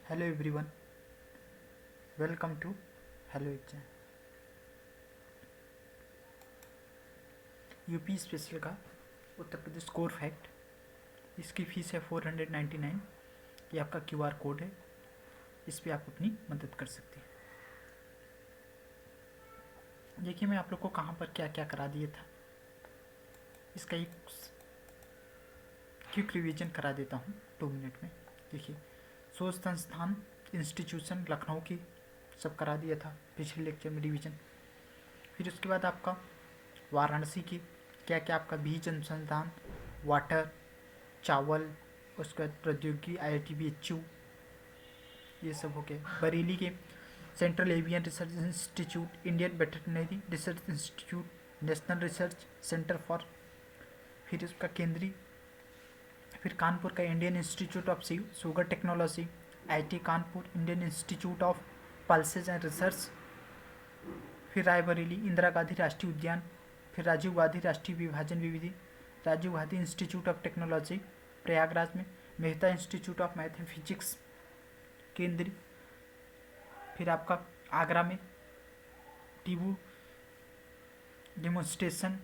Hello everyone, welcome to hello exam. UP special का Uttar Pradesh core fact. इसकी fees है 499। ये आपका क्यूआर कोड है, इस पर आप अपनी मदद कर सकते हैं। देखिए मैं आप लोग को कहाँ पर क्या क्या करा दिया था, इसका एक क्विक रिवीजन करा देता हूँ 2 मिनट में। देखिए शोध संस्थान इंस्टीट्यूशन लखनऊ की सब करा दिया था पिछले लेक्चर में रिवीजन। फिर उसके बाद आपका वाराणसी की क्या क्या आपका बीज अनुसंधान, वाटर, चावल, उसके बाद प्रौद्योगिकी IIT-BHU, ये सब हो गया। बरेली के central avian research institute, Indian veterinary research institute, national research centre for, फिर उसका केंद्रीय, फिर कानपुर का Indian institute of sugar technology, IIT Kanpur, Indian institute of pulses and research, फिर रायबरेली इंदिरा गांधी राष्ट्रीय उद्यान, फिर राजीव गांधी राष्ट्रीय विभाजन विधि, Rajiv Gandhi institute of technology Prayagraj में, Mehta institute of math and physics केंद्रीय, फिर आपका आगरा में टीबू डेमोन्स्ट्रेशन,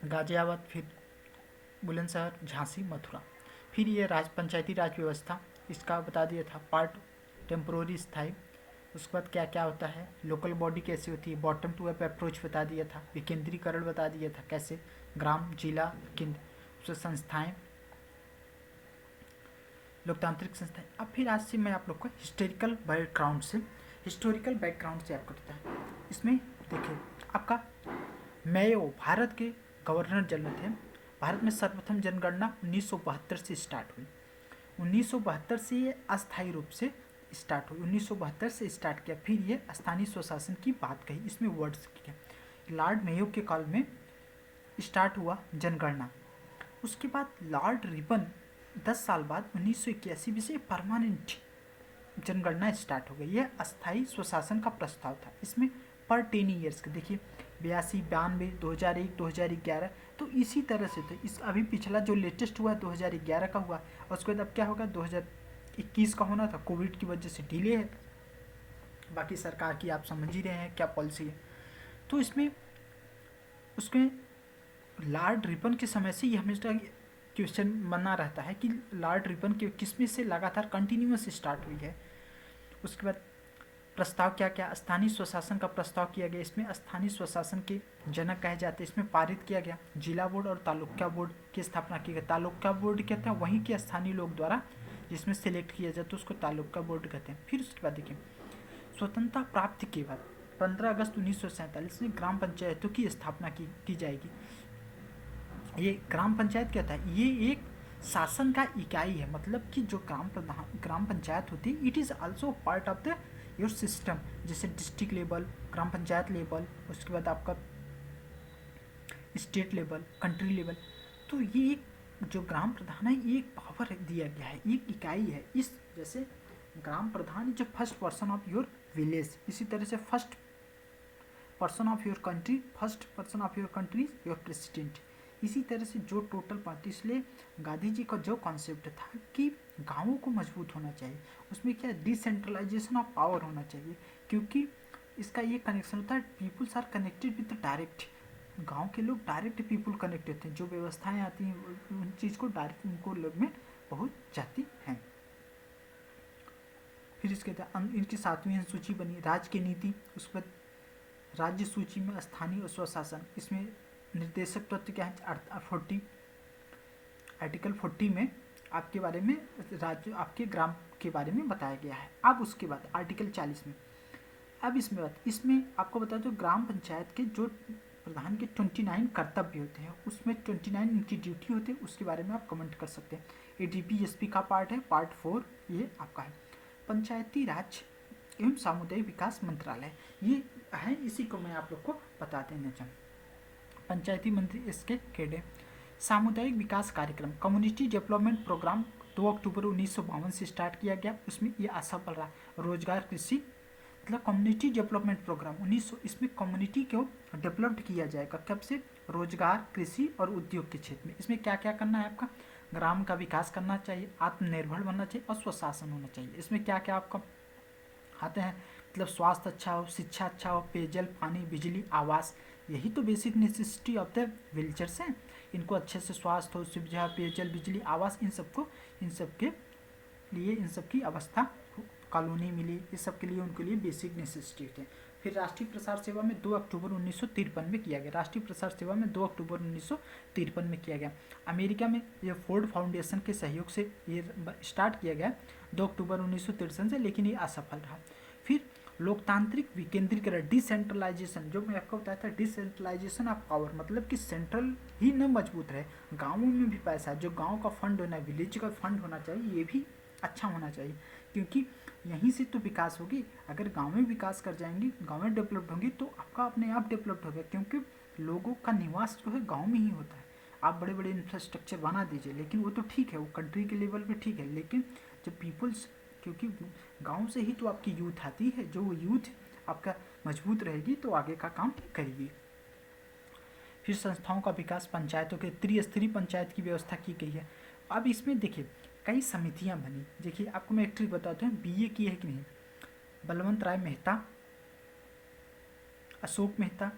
गाजियाबाद, फिर बुलंदशहर, झांसी, मथुरा। फिर ये पंचायती राज व्यवस्था, इसका बता दिया था पार्ट टेम्पोररी स्थायी। उसके बाद क्या क्या होता है, लोकल बॉडी कैसे होती है, बॉटम टू अप अप्रोच बता दिया था, विकेंद्रीकरण बता दिया था कैसे, ग्राम, जिला, केंद्र, संस्थाएं, लोकतांत्रिक संस्थाएं। अब फिर आज से मैं आप लोग को हिस्टोरिकल बैकग्राउंड से आपको बताता है। इसमें देखिए आपका मेयो भारत के गवर्नर जनरल थे। भारत में सर्वप्रथम जनगणना 1972 से स्टार्ट हुई। 1972 से ये अस्थायी रूप से स्टार्ट हुई, 1972 से स्टार्ट किया। फिर ये स्थानीय स्वशासन की बात कही, इसमें वर्ड्स किया। लॉर्ड मेयो के काल में स्टार्ट हुआ जनगणना। उसके बाद लॉर्ड रिपन 10 साल बाद 1981 से परमानेंट जनगणना स्टार्ट हो गई। यह अस्थायी स्वशासन का प्रस्ताव था। इसमें पर 10 ईयर्स के देखिए 82, 92, 2001, 2011, तो इसी तरह से थे। इस अभी पिछला जो लेटेस्ट हुआ 2011 का हुआ, और उसके बाद अब क्या होगा 2021 का होना था, कोविड की वजह से डिले है। बाकी सरकार की आप समझ ही रहे हैं क्या पॉलिसी है। तो इसमें उसमें लॉर्ड रिपन के समय से ये हमेशा क्वेश्चन बना रहता है कि लॉर्ड रिपन के किसमें से लगातार कंटिन्यूस स्टार्ट हुई है। उसके बाद प्रस्ताव क्या क्या, स्थानीय स्वशासन का प्रस्ताव किया गया। इसमें स्थानीय स्वशासन के जनक कहे जाते हैं। इसमें पारित किया गया जिला बोर्ड और तालुका बोर्ड की स्थापना की गई। तालुका बोर्ड कहते हैं वहीं के स्थानीय लोग द्वारा जिसमें सेलेक्ट किया जाए तो उसको तालुका बोर्ड कहते हैं। फिर उसके बाद देखिए स्वतंत्रता प्राप्ति के बाद 15 अगस्त 1947 में ग्राम पंचायतों की स्थापना की जाएगी। ये ग्राम पंचायत क्या था, ये एक शासन का इकाई है। मतलब कि जो ग्राम पंचायत होती है, it is also part of the your system. जैसे डिस्ट्रिक्ट लेवल, ग्राम पंचायत लेवल, उसके बाद आपका स्टेट लेवल, कंट्री लेवल। तो ये एक जो ग्राम प्रधान है ये एक पावर दिया गया है, एक इकाई है। इस जैसे ग्राम प्रधान जो first person of your village, इसी तरह से first person of your country, first person of your country your president. इसी तरह से जो टोटल पार्टी, इसलिए गांधी जी का जो कॉन्सेप्ट था कि गांवों को मजबूत होना चाहिए, उसमें क्या डिसेंट्रलाइजेशन ऑफ पावर होना चाहिए, क्योंकि इसका ये कनेक्शन होता है peoples are connected with direct. गांव के लोग डायरेक्ट पीपुल कनेक्ट होते हैं, जो व्यवस्थाएं आती हैं उन चीज़ को डायरेक्ट उनको लोग में पहुँच जाती हैं। फिर इसके बाद इनकी 7वीं अनुसूची बनी राज्य की नीति। उसके बाद राज्य सूची में स्थानीय स्वशासन, इसमें निर्देशक तत्व क्या है, आर्टिकल 40 में आपके बारे में राज्य आपके ग्राम के बारे में बताया गया है। अब उसके बाद आर्टिकल 40 में, अब इसमें आपको बता दो ग्राम पंचायत के जो प्रधान के 29 कर्तव्य होते हैं, उसमें 29 इनकी ड्यूटी होती है। उसके बारे में आप कमेंट कर सकते हैं। ये DPSP का पार्ट है, पार्ट 4 ये आपका है। पंचायती राज एवं सामुदायिक विकास मंत्रालय ये है, इसी को मैं आप लोग को बता देना चाहूँ। पंचायती मंत्री इसके हेड है। सामुदायिक विकास कार्यक्रम कम्युनिटी डेवलपमेंट प्रोग्राम 2 अक्टूबर 1952 से स्टार्ट किया गया। उसमें ये असफल रहा। रोजगार कृषि मतलब कम्युनिटी डेवलपमेंट प्रोग्राम 1900, इसमें कम्युनिटी को डेवलप्ड किया जाएगा। कब से, रोजगार, कृषि और उद्योग के क्षेत्र में। इसमें क्या क्या करना है आपका, ग्राम का विकास करना चाहिए, आत्मनिर्भर बनना चाहिए और स्वशासन होना चाहिए। इसमें क्या क्या आपका आते हैं, मतलब स्वास्थ्य अच्छा हो, शिक्षा अच्छा हो, पेयजल, पानी, बिजली, आवास, यही तो basic necessity of the villagers हैं। इनको अच्छे से स्वास्थ्य हो, सुविधा, पेयजल, बिजली, आवास, इन सब के लिए इन सब की अवस्था, कॉलोनी मिली, इस सब के लिए उनके लिए बेसिक नेसेसिटी थे। फिर राष्ट्रीय प्रसार सेवा में 2 अक्टूबर 1953 में किया गया। राष्ट्रीय प्रसार सेवा में 2 अक्टूबर 1953 में किया गया। अमेरिका में ये फोर्ड फाउंडेशन के सहयोग से ये स्टार्ट किया गया 2 अक्टूबर 1963 से, लेकिन ये असफल रहा। फिर लोकतांत्रिक विकेंद्रीकरण, डिसेंट्रलाइजेशन, जो मैं आपको बताया था, डिसेंट्रलाइजेशन ऑफ पावर, मतलब कि सेंट्रल ही न मजबूत रहे, गाँवों में भी पैसा, जो गाँव का फंड होना है, विलेज का फंड होना चाहिए, ये भी अच्छा होना चाहिए, क्योंकि यहीं से तो विकास होगी। अगर गाँव में विकास कर जाएंगे, गाँव में डेवलप्ड होंगी, तो आपका अपने आप डेवलप्ड होगा, क्योंकि लोगों का निवास जो है गाँव में ही होता है। आप बड़े बड़े इंफ्रास्ट्रक्चर बना दीजिए, लेकिन वो तो ठीक है, वो कंट्री के लेवल पे ठीक है, लेकिन जब पीपल्स, क्योंकि गांव से ही तो आपकी यूथ आती है, जो वो यूथ आपका मजबूत रहेगी तो आगे का काम करेगी। फिर संस्थाओं का विकास, पंचायतों के त्रिस्तरीय पंचायत की व्यवस्था की गई है। अब इसमें देखिए कई समितियां बनी। देखिए आपको मैं एक ट्रिक बताता हूँ, बीए की है कि नहीं, बलवंत राय मेहता, अशोक मेहता,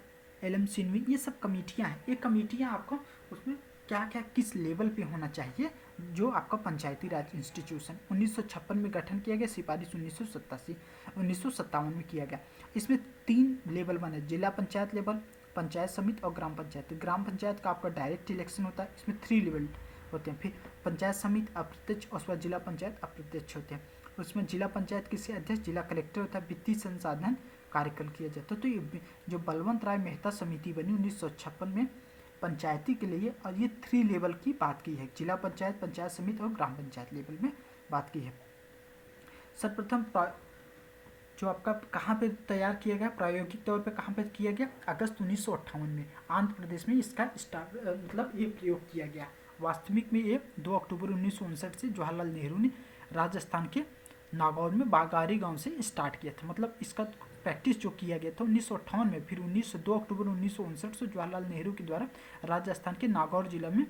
एल.एम. सिन्वी, ये सब कमेटियां हैं। ये कमेटियां आपको उसमें क्या क्या किस लेवल पे होना चाहिए, जो आपका पंचायती राज इंस्टीट्यूशन 1956 में गठन किया गया, सिफारिश 1957 में किया गया। इसमें 3 लेवल बने, जिला पंचायत लेवल, पंचायत समिति और ग्राम पंचायत। ग्राम पंचायत का आपका डायरेक्ट इलेक्शन होता है, इसमें 3 लेवल होते हैं। फिर पंचायत समिति अप्रत्यक्ष और उसके बाद जिला पंचायत अप्रत्यक्ष होते हैं। उसमें जिला पंचायत किसी अध्यक्ष, जिला कलेक्टर होता है, वित्तीय संसाधन कार्यकाल किया जाता है। तो ये जो बलवंत राय मेहता समिति बनी 1956 में पंचायती के लिए, और ये 3 लेवल की बात की है, जिला पंचायत, पंचायत समिति और ग्राम पंचायत लेवल में बात की है। सर्वप्रथम जो आपका कहाँ पे तैयार किया गया, प्रायोगिक तौर पे कहाँ पे किया गया, अगस्त 1958 में आंध्र प्रदेश में इसका मतलब ये प्रयोग किया गया। वास्तविक में ये 2 अक्टूबर 1959 से जवाहरलाल नेहरू ने राजस्थान के नागौर में बागारी गांव से स्टार्ट किया था। मतलब इसका प्रैक्टिस जो किया गया था 1958 में, फिर 2 अक्टूबर 1959 से जवाहरलाल नेहरू के द्वारा राजस्थान के नागौर जिला में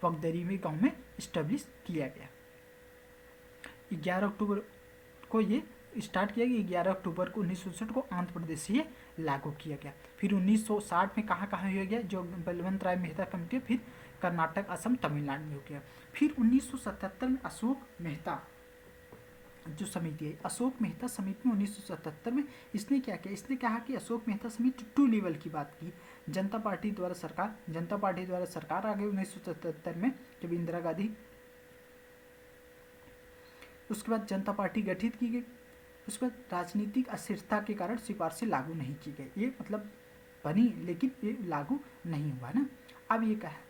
वगदरी में गाँव में इस्टेब्लिश किया गया। 11 अक्टूबर को ये स्टार्ट किया गया, 11 अक्टूबर को 1959 को आंध्र प्रदेश से ये लागू किया गया। फिर 1960 में कहाँ कहाँ हो गया, जो बलवंत राय मेहता कमेटी, फिर कर्नाटक, असम, तमिलनाडु में हो गया। फिर 1977 में अशोक मेहता जो समिति है, अशोक मेहता समिति में 1977 में इसने क्या किया, इसने कहा कि अशोक मेहता समिति 2 लेवल की बात की। जनता पार्टी द्वारा सरकार आ गई 1977 में, जब इंदिरा गांधी, उसके बाद जनता पार्टी गठित की गई। उसके बाद राजनीतिक अस्थिरता के कारण सिफारिशें लागू नहीं की गई। ये मतलब बनी लेकिन ये लागू नहीं हुआ ना। अब ये क्या है,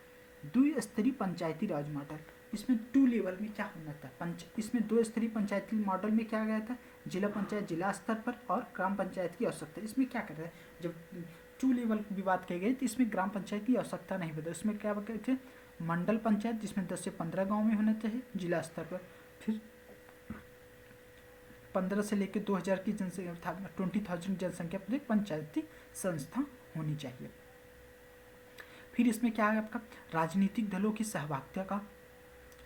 द्विस्तरीय पंचायती राज मॉडल, इसमें 2 लेवल में क्या होना था, इसमें 2 स्तरीय पंचायती मॉडल में क्या गया था, जिला पंचायत जिला स्तर पर और ग्राम पंचायत की आवश्यकता। इसमें क्या कर रहा है, जब 2 लेवल की बात की गई तो इसमें ग्राम पंचायत की आवश्यकता नहीं बता। इसमें क्या कहते हैं, मंडल पंचायत, जिसमें 10 से 15 गाँव में होना चाहिए जिला स्तर पर। फिर 15 से लेकर 2000 की जनसंख्या, 20,000 जनसंख्या पर एक पंचायती संस्था होनी चाहिए। फिर इसमें क्या है आपका, राजनीतिक दलों की सहभागिता का,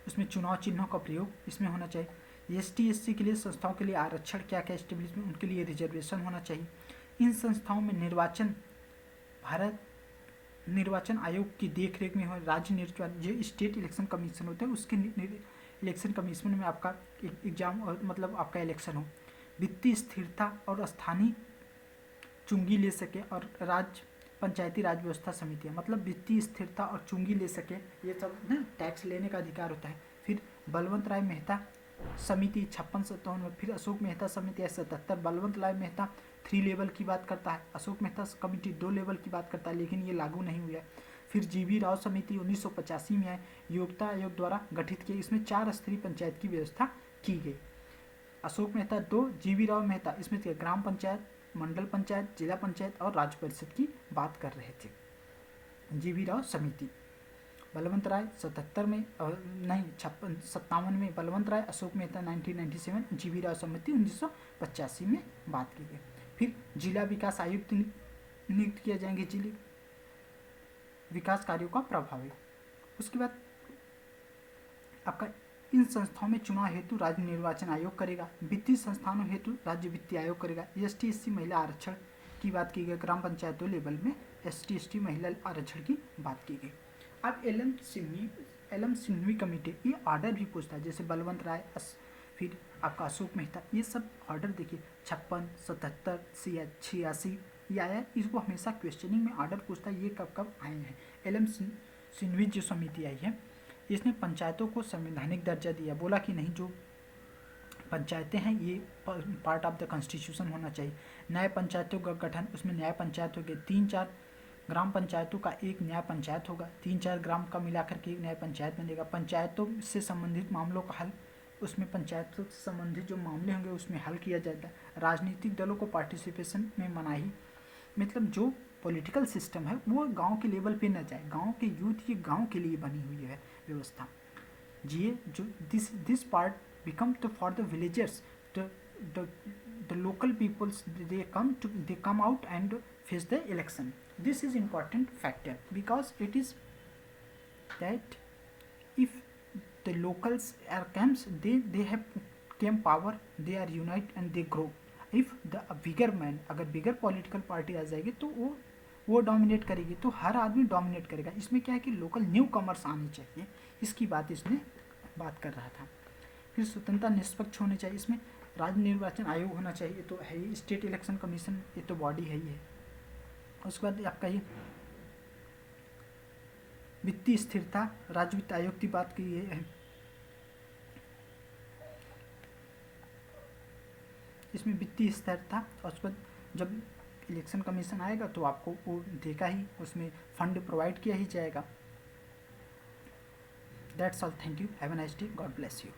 उसमें चुनाव चिन्हों का प्रयोग इसमें होना चाहिए। ST SC के लिए संस्थाओं के लिए आरक्षण, क्या क्या एस्टेब्लिशमेंट, उनके लिए रिजर्वेशन होना चाहिए। इन संस्थाओं में निर्वाचन, भारत निर्वाचन आयोग की देखरेख में हो, राज्य निर्वाचन जो स्टेट इलेक्शन कमीशन होते हैं उसके इलेक्शन कमीशन में आपका एग्जाम और मतलब आपका इलेक्शन हो। वित्तीय स्थिरता और स्थानीय चुंगी ले सके, और राज्य पंचायती राज व्यवस्था समितियाँ, मतलब वित्तीय स्थिरता और चुंगी ले सके, ये सब ना टैक्स लेने का अधिकार होता है। फिर बलवंत राय मेहता समिति 56-57 में, फिर अशोक मेहता समिति 77। बलवंत राय मेहता 3 लेवल की बात करता है, अशोक मेहता कमेटी 2 लेवल की बात करता है, लेकिन ये लागू नहीं हुआ। फिर GV राव समिति 1985 में आए, योग्यता आयोग द्वारा गठित किए, इसमें 4 स्तरीय पंचायत की व्यवस्था की गई। अशोक मेहता 2, GV राव मेहता इसमें ग्राम पंचायत, मंडल पंचायत, जिला पंचायत और राज्य परिषद की बात कर रहे थे। GV राव समिति, बलवंत राय 77 में, नहीं 57 में बलवंत राय, अशोक मेहता 1997, GV राव समिति 1985 में बात की गई। फिर जिला विकास आयुक्त नियुक्त किए जाएंगे, जिले विकास कार्यों का प्रभावी। उसके बाद आपका इन संस्थाओं में चुनाव हेतु राज्य निर्वाचन आयोग करेगा। वित्तीय संस्थानों हेतु राज्य वित्तीय आयोग करेगा। एसटी एससी महिला आरक्षण की बात की गई, ग्राम पंचायतों लेवल में एसटी एसटी महिला आरक्षण की बात की गई। अब एल एम सिन्हवी कमेटी ये ऑर्डर भी पूछता है, जैसे बलवंत राय, फिर आपका अशोक मेहता, ये सब ऑर्डर देखिए 56, 77, 86 ये आया। इसको हमेशा क्वेश्चनिंग में ऑर्डर पूछता है, ये कब कब आए हैं। एल.एम. सिन्हवी जो समिति आई है, इसने पंचायतों को संवैधानिक दर्जा दिया, बोला कि नहीं जो पंचायतें हैं ये पार्ट ऑफ द कॉन्स्टिट्यूशन होना चाहिए। न्याय पंचायतों का गठन, उसमें न्याय पंचायत हो गए 3-4 ग्राम पंचायतों का एक न्याय पंचायत होगा, 3-4 ग्राम का मिलाकर के एक न्याय पंचायत बनेगा। पंचायतों से संबंधित मामलों का हल, उसमें पंचायतों से संबंधित जो मामले होंगे उसमें हल किया जाता है। राजनीतिक दलों को पार्टिसिपेशन में मनाही, मतलब जो पॉलिटिकल सिस्टम है वो गांव के लेवल पे न जाए, गांव के यूथ ये गांव के लिए बनी हुई है व्यवस्था। ये जो दिस पार्ट बिकम तो for the villagers, the local peoples they come out and face the election. This is important factor because it is that if the locals are comes, they have came power, they are unite and they grow. If the bigger man, अगर बिगर political party आ जाएगी तो वो dominate करेगी, तो हर आदमी dominate करेगा। इसमें क्या है कि लोकल न्यू कमर्स आनी चाहिए, इसकी बात इसने बात कर रहा था। फिर स्वतंत्रता निष्पक्ष होनी चाहिए, इसमें राज्य निर्वाचन आयोग होना चाहिए, ये तो है ही। स्टेट इलेक्शन कमीशन ये तो बॉडी है ही है। उसके बाद आपका ये वित्तीय स्थिरता, राज्य वित्त आयोग की बात की है, इसमें वित्तीय स्थिरता। और उसके बाद जब इलेक्शन कमीशन आएगा तो आपको वो देगा ही, उसमें फंड प्रोवाइड किया ही जाएगा। That's all, thank you, have a nice day, God bless you.